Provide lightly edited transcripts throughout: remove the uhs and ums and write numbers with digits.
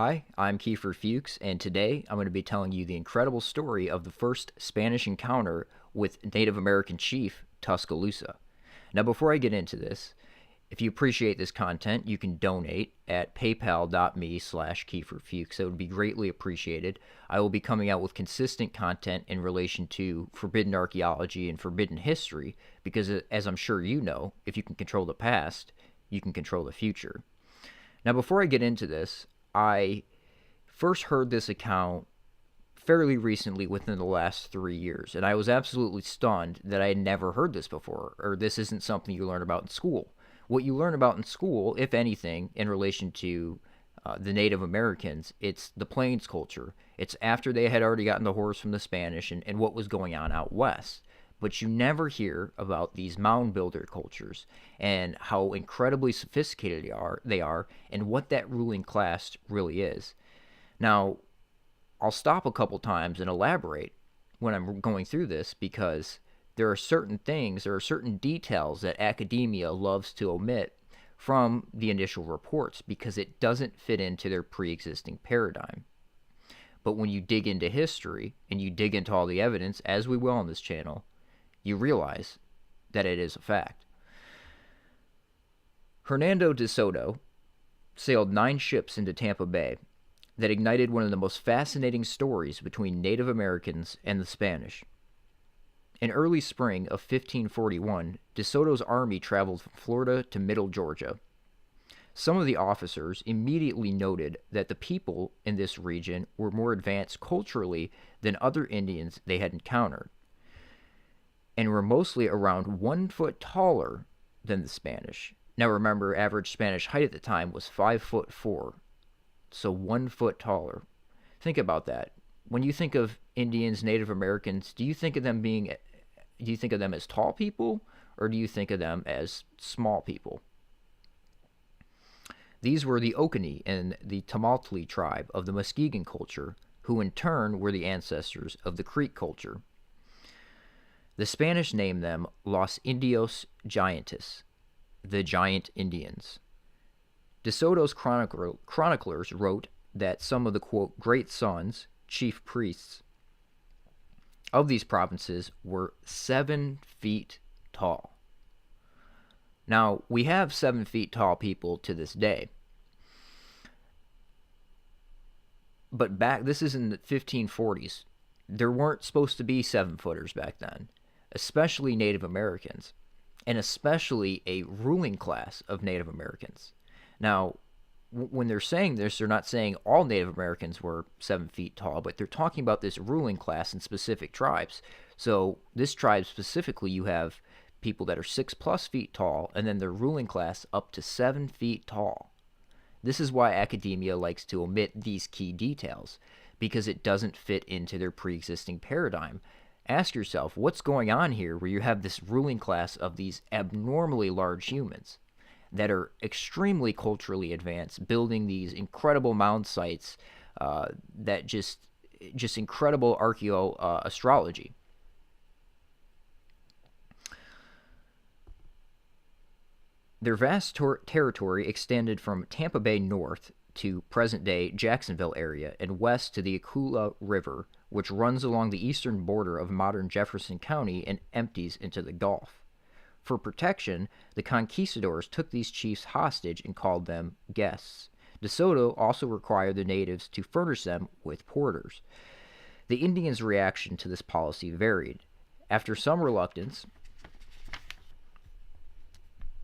Hi, I'm Kiefer Fuchs, and today I'm going to be telling you the incredible story of the first Spanish encounter with Native American chief Tuscaloosa. Now, before I get into this, if you appreciate this content, you can donate at paypal.me/Kiefer Fuchs. It would be greatly appreciated. I will be coming out with consistent content in relation to forbidden archaeology and forbidden history because, as I'm sure you know, if you can control the past, you can control the future. Now, before I get into this, I first heard this account fairly recently within the last 3 years, and I was absolutely stunned that I had never heard this before, or this isn't something you learn about in school. What you learn about in school, if anything, in relation to the Native Americans, it's the Plains culture. It's after they had already gotten the horse from the Spanish and what was going on out west. But you never hear about these mound builder cultures and how incredibly sophisticated they are, and what that ruling class really is. Now, I'll stop a couple times and elaborate when I'm going through this because there are certain details that academia loves to omit from the initial reports because it doesn't fit into their pre existing paradigm. But when you dig into history and you dig into all the evidence, as we will on this channel, you realize that it is a fact. Hernando DeSoto sailed 9 ships into Tampa Bay that ignited one of the most fascinating stories between Native Americans and the Spanish. In early spring of 1541, DeSoto's army traveled from Florida to Middle Georgia. Some of the officers immediately noted that the people in this region were more advanced culturally than other Indians they had encountered, and were mostly around 1 foot taller than the Spanish. Now remember, average Spanish height at the time was 5'4", so 1 foot taller. Think about that. When you think of Indians, Native Americans, do you think of them as tall people, or do you think of them as small people? These were the Oconee and the Tamaulipas tribe of the Muskegon culture, who in turn were the ancestors of the Creek culture. The Spanish named them Los Indios Giantes, the Giant Indians. DeSoto's chroniclers wrote that some of the, quote, great sons, chief priests, of these provinces were 7 feet tall. Now, we have 7 feet tall people to this day. But this is in the 1540s. There weren't supposed to be 7-footers back then, especially Native Americans, and especially a ruling class of Native Americans. Now, when they're saying this, they're not saying all Native Americans were 7 feet tall, but they're talking about this ruling class in specific tribes. So this tribe specifically, you have people that are 6+ feet tall, and then their ruling class up to 7 feet tall. This is why academia likes to omit these key details, because it doesn't fit into their pre-existing paradigm. Ask yourself, what's going on here where you have this ruling class of these abnormally large humans that are extremely culturally advanced, building these incredible mound sites that just incredible archaeoastrology. Their vast territory extended from Tampa Bay north to present-day Jacksonville area and west to the Aquila River, which runs along the eastern border of modern Jefferson County and empties into the Gulf. For protection, the conquistadors took these chiefs hostage and called them guests. DeSoto also required the natives to furnish them with porters. The Indians' reaction to this policy varied. After some reluctance,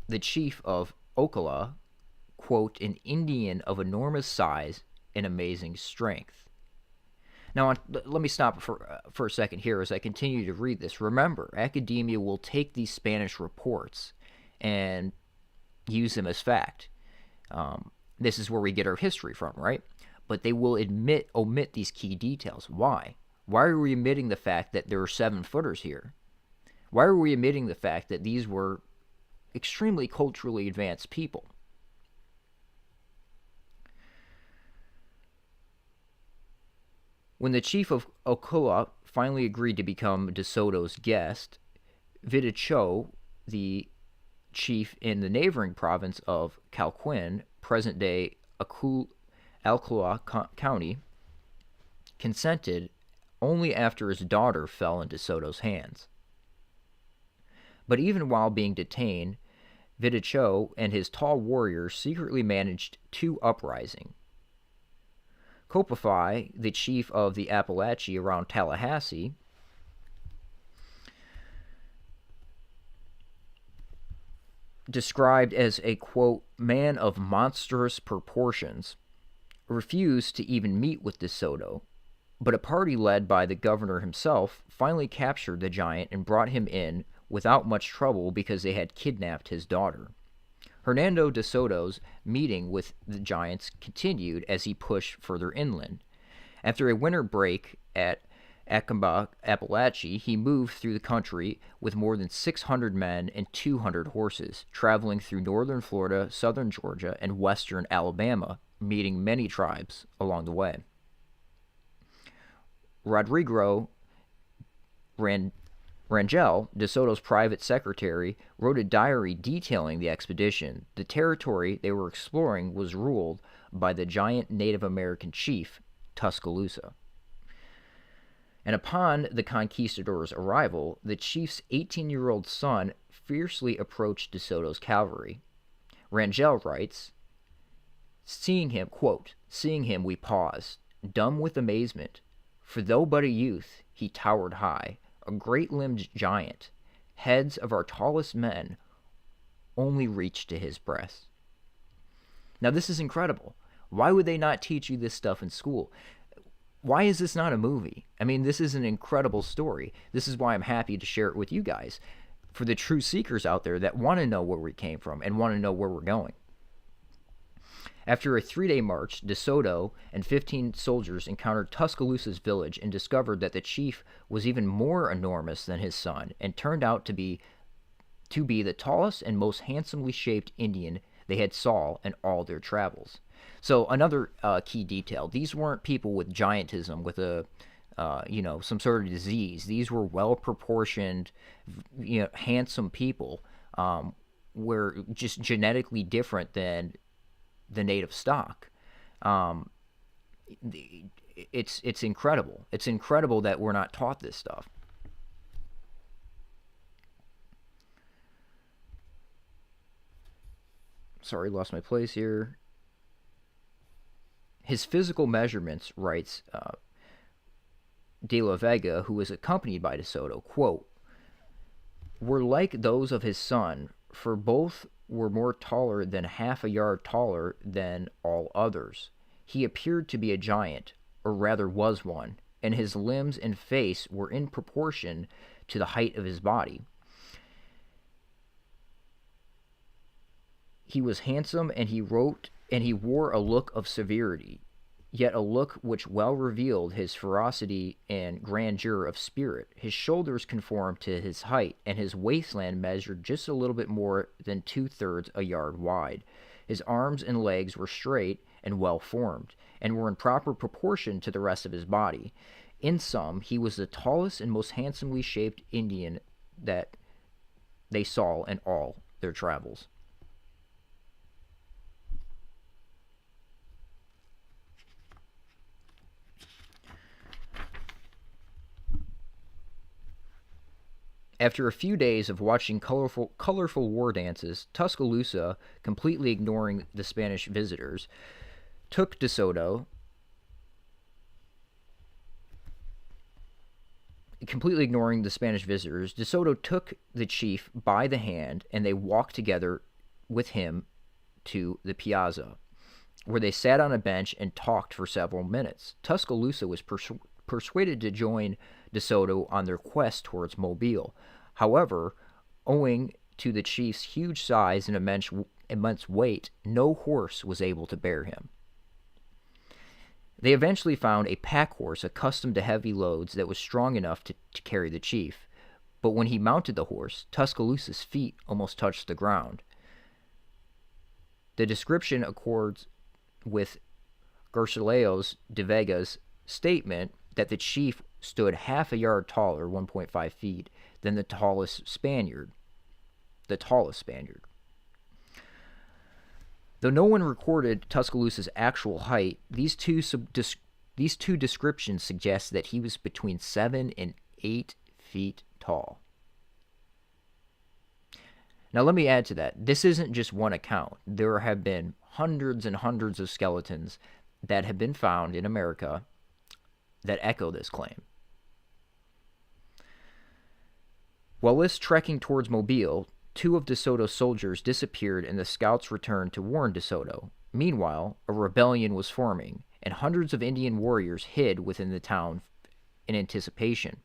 the chief of Ocala, quote, an Indian of enormous size and amazing strength. Now, let me stop for a second here as I continue to read this. Remember, academia will take these Spanish reports and use them as fact. This is where we get our history from, right? But they will omit these key details. Why? Why are we omitting the fact that there are 7-footers here? Why are we omitting the fact that these were extremely culturally advanced people? When the chief of Ocala finally agreed to become DeSoto's guest, Viticho, the chief in the neighboring province of Calquin, present-day Alcala County, consented only after his daughter fell into DeSoto's hands. But even while being detained, Viticho and his tall warriors secretly managed two uprisings. Copify, the chief of the Appalachee around Tallahassee, described as a, quote, man of monstrous proportions, refused to even meet with DeSoto, but a party led by the governor himself finally captured the giant and brought him in without much trouble because they had kidnapped his daughter. Hernando DeSoto's meeting with the giants continued as he pushed further inland. After a winter break at Acamba, Appalachia, he moved through the country with more than 600 men and 200 horses, traveling through northern Florida, southern Georgia, and western Alabama, meeting many tribes along the way. Rodrigo Rangel, DeSoto's private secretary, wrote a diary detailing the expedition. The territory they were exploring was ruled by the giant Native American chief, Tuscaloosa. And upon the conquistadors' arrival, the chief's 18-year-old son fiercely approached DeSoto's cavalry. Rangel writes, seeing him, quote, seeing him we paused, dumb with amazement, for though but a youth, he towered high, a great-limbed giant. Heads of our tallest men only reached to his breast. Now this is incredible. Why would they not teach you this stuff in school? Why is this not a movie? I mean, this is an incredible story. This is why I'm happy to share it with you guys. For the true seekers out there that want to know where we came from and want to know where we're going. After a 3-day march, DeSoto and 15 soldiers encountered Tuscaloosa's village and discovered that the chief was even more enormous than his son and turned out to be the tallest and most handsomely shaped Indian they had saw in all their travels. So another key detail: these weren't people with giantism, with a some sort of disease. These were well-proportioned, handsome people. Were just genetically different than the native stock. It's incredible. It's incredible that we're not taught this stuff. Sorry, lost my place here. His physical measurements, writes De La Vega, who was accompanied by DeSoto, quote, were like those of his son, for both were more taller than half a yard taller than all others. He appeared to be a giant, or rather was one, and his limbs and face were in proportion to the height of his body. He was handsome, and he wore a look of severity, yet a look which well revealed his ferocity and grandeur of spirit. His shoulders conformed to his height, and his waistline measured just a little bit more than 2/3 a yard wide. His arms and legs were straight and well formed, and were in proper proportion to the rest of his body. In sum, he was the tallest and most handsomely shaped Indian that they saw in all their travels. After a few days of watching colorful war dances, Tuscaloosa, completely ignoring the Spanish visitors, took DeSoto, DeSoto took the chief by the hand, and they walked together with him to the piazza, where they sat on a bench and talked for several minutes. Tuscaloosa was persuaded to join DeSoto on their quest towards Mobile. However, owing to the chief's huge size and immense weight, no horse was able to bear him. They eventually found a pack horse accustomed to heavy loads that was strong enough to carry the chief, but when he mounted the horse, Tuscaloosa's feet almost touched the ground. The description accords with Garcilaso de Vega's statement that the chief stood half a yard taller, 1.5 feet, than the tallest Spaniard. The Though no one recorded Tuscaloosa's actual height, these two descriptions suggest that he was between 7 and 8 feet tall. Now, let me add to that. This isn't just one account. There have been hundreds and hundreds of skeletons that have been found in America that echo this claim. While this trekking towards Mobile, 2 of DeSoto's soldiers disappeared and the scouts returned to warn DeSoto. Meanwhile, a rebellion was forming, and hundreds of Indian warriors hid within the town in anticipation.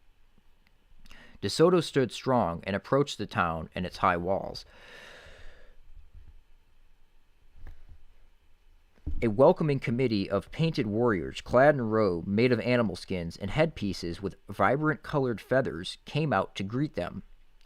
DeSoto stood strong and approached the town and its high walls. A welcoming committee of painted warriors clad in robe made of animal skins and headpieces with vibrant colored feathers came out to greet them.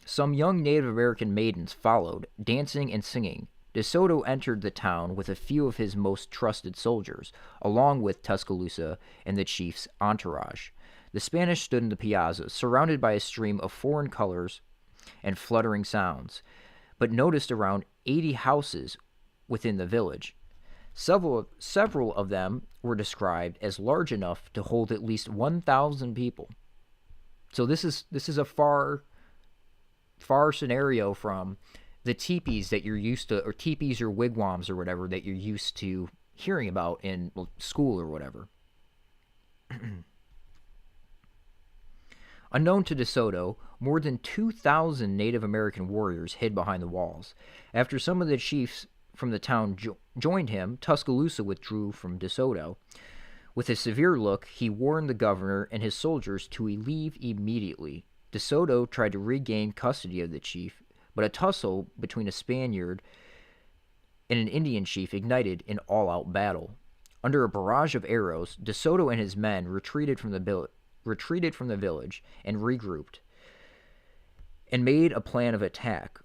Some young Native American maidens followed, dancing and singing. DeSoto entered the town with a few of his most trusted soldiers, along with Tuscaloosa and the chief's entourage. The Spanish stood in the piazza, surrounded by a stream of foreign colors and fluttering sounds, but noticed around 80 houses within the village. Several of them were described as large enough to hold at least 1,000 people. So this is a far scenario from the teepees that you're used to, or teepees or wigwams or whatever that you're used to hearing about in school or whatever. Unknown to DeSoto, more than 2,000 Native American warriors hid behind the walls. After some of the chiefs from the town joined him, Tuscaloosa withdrew from DeSoto. With a severe look, he warned the governor and his soldiers to leave immediately. DeSoto tried to regain custody of the chief, but a tussle between a Spaniard and an Indian chief ignited an all-out battle. Under a barrage of arrows, DeSoto and his men retreated from the village and regrouped and made a plan of attack.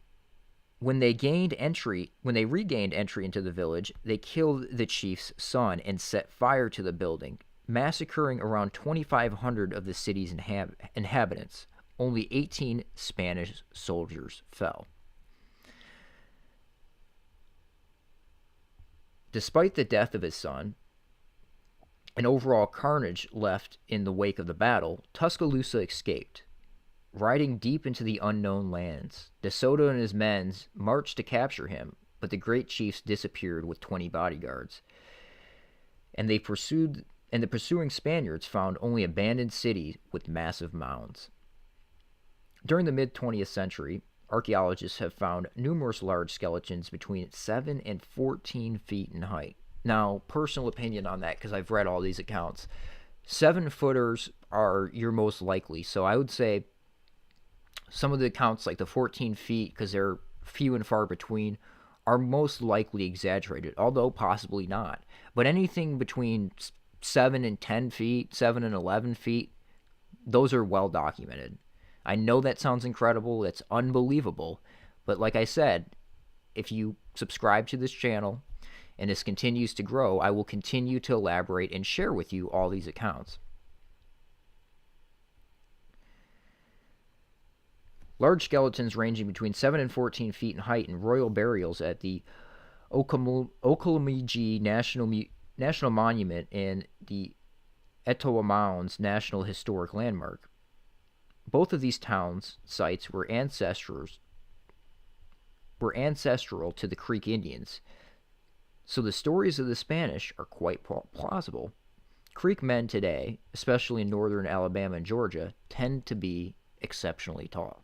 When they regained entry into the village, they killed the chief's son and set fire to the building, massacring around 2,500 of the city's inhabitants. Only 18 Spanish soldiers fell. Despite the death of his son and overall carnage left in the wake of the battle, Tuscaloosa escaped. Riding deep into the unknown lands, DeSoto and his men marched to capture him, but the great chiefs disappeared with 20 bodyguards. And the pursuing Spaniards found only abandoned cities with massive mounds. During the mid-20th century, archaeologists have found numerous large skeletons between 7 and 14 feet in height. Now, personal opinion on that, because I've read all these accounts, 7-footers are your most likely. So I would say some of the accounts, like the 14 feet, because they're few and far between, are most likely exaggerated, although possibly not. But anything between 7 and 10 feet, 7 and 11 feet, those are well documented. I know that sounds incredible, that's unbelievable, but like I said, if you subscribe to this channel and this continues to grow, I will continue to elaborate and share with you all these accounts. Large skeletons ranging between 7 and 14 feet in height in royal burials at the Okolamiji National Monument and the Etowah Mounds National Historic Landmark. Both of these towns' sites were ancestral to the Creek Indians, so the stories of the Spanish are quite plausible. Creek men today, especially in northern Alabama and Georgia, tend to be exceptionally tall.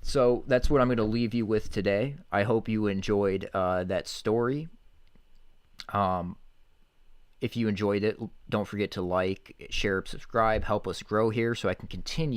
So that's what I'm going to leave you with today. I hope you enjoyed that story. If you enjoyed it, don't forget to like, share, subscribe, help us grow here so I can continue